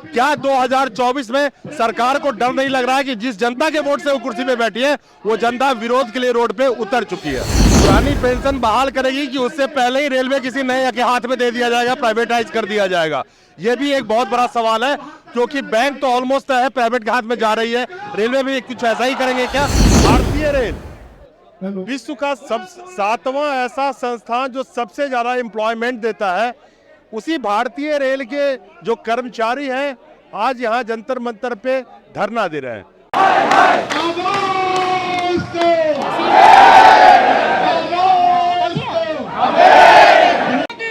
क्या 2024 में सरकार को डर नहीं लग रहा है कि जिस जनता के वोट से वो कुर्सी पे बैठी है वो जनता विरोध के लिए रोड पे उतर चुकी है। पुरानी पेंशन बहाल करेगी कि उससे पहले ही रेलवे किसी नए के हाथ में दे दिया जाएगा, प्राइवेटाइज कर दिया जाएगा? ये भी एक बहुत बड़ा सवाल है, क्योंकि बैंक तो ऑलमोस्ट है प्राइवेट के हाथ में जा रही है, रेलवे भी कुछ ऐसा ही करेंगे क्या? भारतीय रेल विश्व का 7वां ऐसा संस्थान जो सबसे ज्यादा एम्प्लॉयमेंट देता है, उसी भारतीय रेल के जो कर्मचारी हैं आज यहाँ जंतर मंतर पे धरना दे रहे हैं।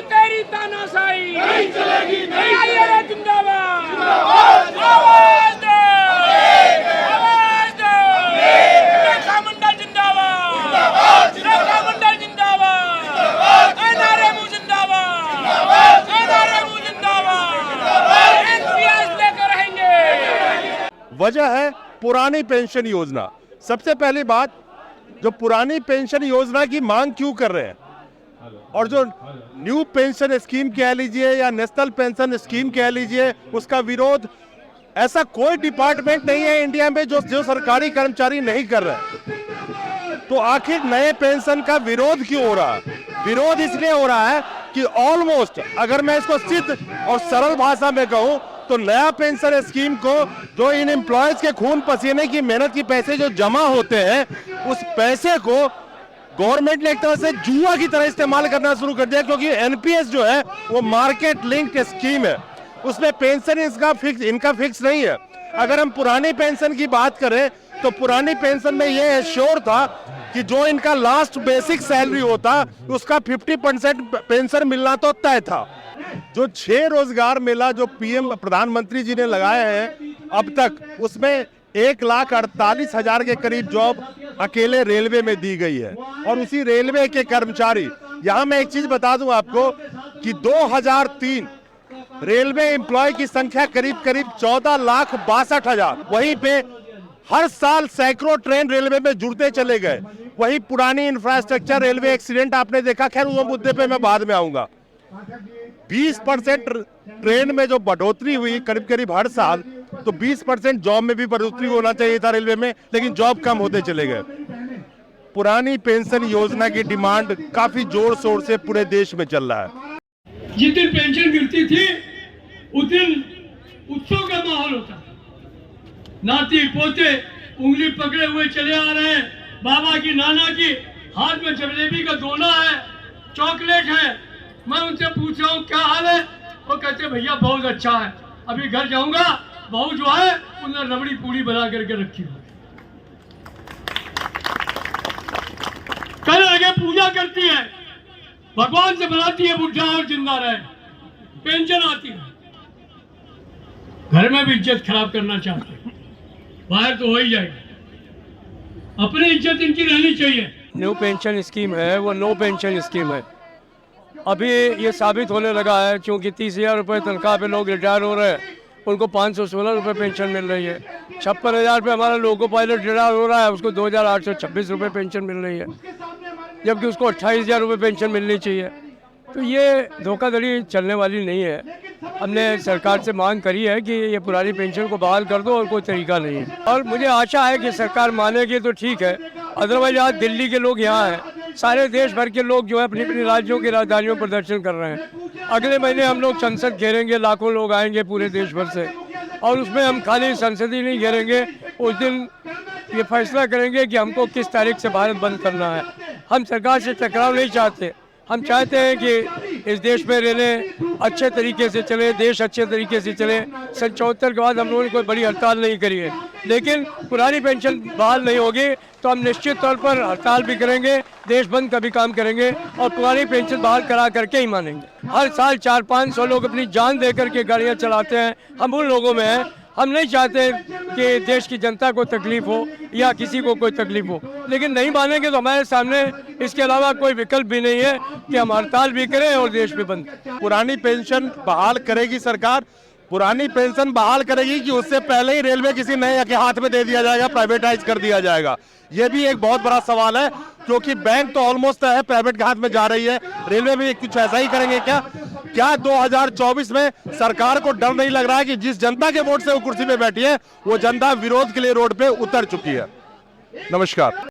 तेरी तानाशाही नहीं चलेगी, नहीं वजह है पुरानी पेंशन योजना। सबसे पहली बात, जो पुरानी पेंशन योजना की मांग क्यों कर रहे हैं और जो न्यू पेंशन स्कीम कह लीजिए या नेशनल पेंशन स्कीम कह लीजिए, उसका विरोध ऐसा कोई डिपार्टमेंट नहीं है इंडिया में जो सरकारी कर्मचारी नहीं कर रहे। तो आखिर नए पेंशन का विरोध क्यों हो रहा है? विरोध इसलिए हो रहा है कि ऑलमोस्ट, अगर मैं इसको सिद्ध और सरल भाषा में कहूं, तो नया पेंशन स्कीम को जो इन एम्प्लॉयज के खून पसीने की मेहनत के पैसे जो जमा होते हैं, उस पैसे को गवर्नमेंट ने एक तरह से जुआ की तरह इस्तेमाल करना शुरू कर दिया, क्योंकि एनपीएस जो है वो मार्केट लिंक्ड स्कीम है, उसमें पेंशन इनका फिक्स नहीं है। अगर हम पुरानी पेंशन की बात करें तो पुरानी पेंशन में ये एश्योर था कि जो इनका लास्ट बेसिक सैलरी होता उसका 50% पेंशन मिलना तो तय था। जो 6 रोजगार मेला जो पीएम प्रधानमंत्री जी ने लगाए हैं अब तक, उसमें 1,48,000 के करीब जॉब अकेले रेलवे में दी गई है। और उसी रेलवे के कर्मचारी, यहाँ मैं एक चीज बता दूं आपको कि 2003 रेलवे एम्प्लॉय की संख्या करीब 14,62,000। वहीं पे हर साल सैकड़ों ट्रेन रेलवे में जुड़ते चले गए। वही पुरानी इंफ्रास्ट्रक्चर, रेलवे एक्सीडेंट आपने देखा, खैर वो मुद्दे पे मैं बाद में आऊंगा। 20% ट्रेन में जो बढ़ोतरी हुई करीब हर साल, तो 20% जॉब में भी बढ़ोतरी होना चाहिए था रेलवे में, लेकिन जॉब कम होते चले गए। पुरानी पेंशन योजना की डिमांड काफी जोर शोर से पूरे देश में चल रहा है। जिस दिन पेंशन मिलती थी उस दिन उत्सव का माहौल होता, नाती पोते उंगली पकड़े हुए चले आ रहे हैं, बाबा की नाना की हाथ में जलेबी का दोना है, चॉकलेट है। मैं उनसे पूछ रहा हूँ क्या हाल है, वो कहते भैया बहुत अच्छा है, अभी घर जाऊंगा, बहू जो है उन्हें रबड़ी पूरी बना करके रखी हुई, कल आगे पूजा करती है, भगवान से बुलाती है बुढ़ा और जिंदा रहे, पेंशन आती है, घर में भी इज्जत खराब करना चाहते हैं, बाहर तो हो ही जाएगा। अपनी इज्जत इनकी रहनी चाहिए। न्यू पेंशन स्कीम है वो नो पेंशन स्कीम है। अभी ये साबित होने लगा है, क्योंकि 30,000 रुपये तनख्वाह पे लोग रिटायर हो रहे हैं, उनको 516 रुपये पेंशन मिल रही है। 56,000 पे हमारा लोको पायलट रिटायर हो रहा है, उसको 2,826 रुपये पेंशन मिल रही है, जबकि उसको 28,000 रुपये पेंशन मिलनी चाहिए। तो ये धोखाधड़ी चलने वाली नहीं है। हमने सरकार से मांग करी है कि ये पुरानी पेंशन को बहाल कर दो, और कोई तरीका नहीं है। और मुझे आशा है कि सरकार मानेगी तो ठीक है, अदरवाइज आज दिल्ली के लोग यहाँ हैं, सारे देश भर के लोग जो है अपनी अपनी राज्यों की राजधानियों पर प्रदर्शन कर रहे हैं। अगले महीने हम लोग संसद घेरेंगे, लाखों लोग आएंगे पूरे देश भर से, और उसमें हम खाली संसद ही नहीं घेरेंगे, उस दिन ये फैसला करेंगे कि हमको किस तारीख से भारत बंद करना है। हम सरकार से टकराव नहीं चाहते, हम चाहते हैं कि इस देश में रेलें अच्छे तरीके से चले, देश अच्छे तरीके से चले। 74 के बाद हम लोगों ने कोई बड़ी हड़ताल नहीं करी है, लेकिन पुरानी पेंशन बहाल नहीं होगी तो हम निश्चित तौर पर हड़ताल भी करेंगे, देश बंद का भी काम करेंगे, और पुरानी पेंशन बहाल करा करके ही मानेंगे। हर साल 400-500 लोग अपनी जान दे करके गाड़ियाँ चलाते हैं, हम उन लोगों में हैं। हम नहीं चाहते कि देश की जनता को तकलीफ हो या किसी को कोई तकलीफ हो, लेकिन नहीं मानेंगे तो हमारे सामने इसके अलावा कोई विकल्प भी नहीं है कि हम हड़ताल भी करें और देश भी बंद। पुरानी पेंशन बहाल करेगी सरकार, पुरानी पेंशन बहाल करेगी कि उससे पहले ही रेलवे किसी नए के हाथ में दे दिया जाएगा, प्राइवेटाइज कर दिया जाएगा? ये भी एक बहुत बड़ा सवाल है, क्योंकि बैंक तो ऑलमोस्ट है प्राइवेट के हाथ में जा रही है, रेलवे भी कुछ ऐसा ही करेंगे क्या? क्या 2024 में सरकार को डर नहीं लग रहा है कि जिस जनता के वोट से वो कुर्सी पे बैठी है वो जनता विरोध के लिए रोड पे उतर चुकी है? नमस्कार।